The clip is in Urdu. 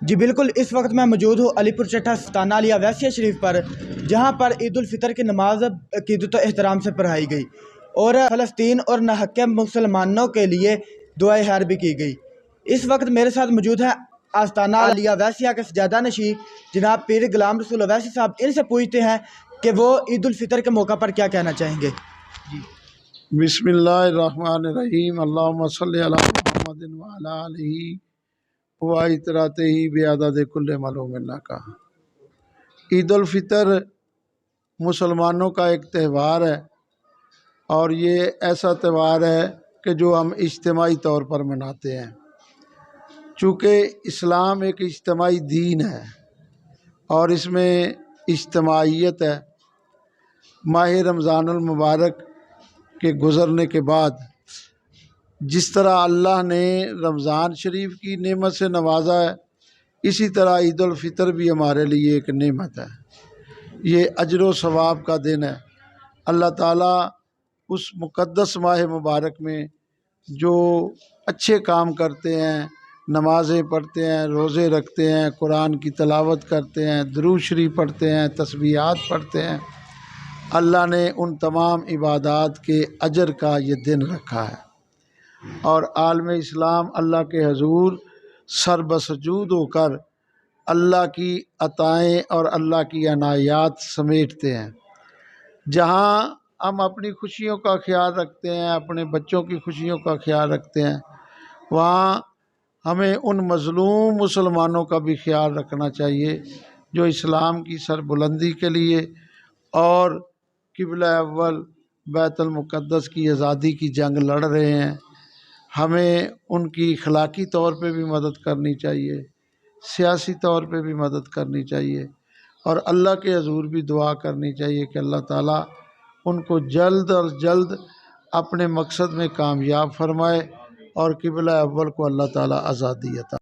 جی بالکل، اس وقت میں موجود ہوں علی پور چٹھا ستانہ علیہ ویسیہ شریف پر، جہاں پر عید الفطر کی نماز عقیدت و احترام سے پڑھائی گئی اور فلسطین اور ناحق مسلمانوں کے لیے دعائے خیر بھی کی گئی۔ اس وقت میرے ساتھ موجود ہیں آستانہ علیہ ویسیہ کے سجادہ نشین جناب پیر غلام رسول اویسی صاحب۔ ان سے پوچھتے ہیں کہ وہ عید الفطر کے موقع پر کیا کہنا چاہیں گے۔ بسم اللہ الرحمن الرحیم، اللہم صلی علی محمد وعلی آلہ وعطراتہ بعدد کل معلوم اللہ کا۔ عید الفطر مسلمانوں کا ایک تہوار ہے، اور یہ ایسا تہوار ہے کہ جو ہم اجتماعی طور پر مناتے ہیں۔ چونکہ اسلام ایک اجتماعی دین ہے اور اس میں اجتماعیت ہے۔ ماہ رمضان المبارک کے گزرنے کے بعد جس طرح اللہ نے رمضان شریف کی نعمت سے نوازا ہے، اسی طرح عید الفطر بھی ہمارے لیے ایک نعمت ہے۔ یہ اجر و ثواب کا دن ہے۔ اللہ تعالیٰ اس مقدس ماہ مبارک میں جو اچھے کام کرتے ہیں، نمازیں پڑھتے ہیں، روزے رکھتے ہیں، قرآن کی تلاوت کرتے ہیں، درود شریف پڑھتے ہیں، تسبیحات پڑھتے ہیں، اللہ نے ان تمام عبادات کے اجر کا یہ دن رکھا ہے۔ اور عالم اسلام اللہ کے حضور سر بسجود ہو کر اللہ کی عطائیں اور اللہ کی عنایات سمیٹتے ہیں۔ جہاں ہم اپنی خوشیوں کا خیال رکھتے ہیں، اپنے بچوں کی خوشیوں کا خیال رکھتے ہیں، وہاں ہمیں ان مظلوم مسلمانوں کا بھی خیال رکھنا چاہیے جو اسلام کی سربلندی کے لیے اور قبلہ اول بیت المقدس کی آزادی کی جنگ لڑ رہے ہیں۔ ہمیں ان کی اخلاقی طور پہ بھی مدد کرنی چاہیے، سیاسی طور پہ بھی مدد کرنی چاہیے، اور اللہ کے حضور بھی دعا کرنی چاہیے کہ اللہ تعالیٰ ان کو جلد اور جلد اپنے مقصد میں کامیاب فرمائے اور قبلہ اول کو اللہ تعالیٰ آزادی عطا